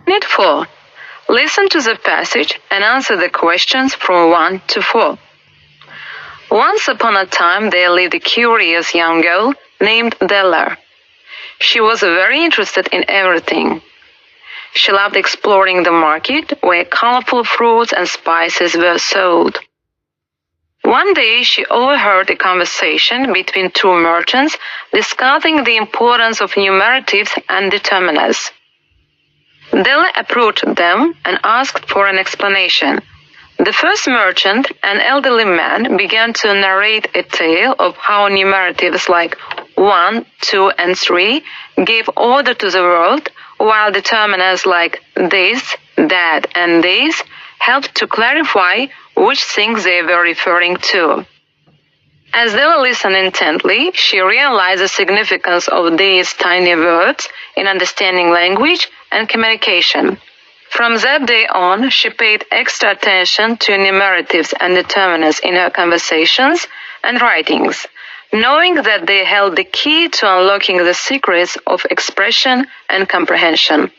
Unit 4. Listen to the passage and answer the questions from 1 to 4. Once upon a time there lived a curious young girl named Della. She was very interested in everything. She loved exploring the market where colorful fruits and spices were sold. One day she overheard a conversation between two merchants discussing the importance of numeratives and determiners. Della approached them and asked for an explanation. The first merchant, an elderly man, began to narrate a tale of how numeratives like 1, 2, and 3 gave order to the world, while determiners like this, that, and this helped to clarify which things they were referring to. As Della listened intently, she realized the significance of these tiny words in understanding language and communication. From that day on, she paid extra attention to numeratives and determiners in her conversations and writings, knowing that they held the key to unlocking the secrets of expression and comprehension.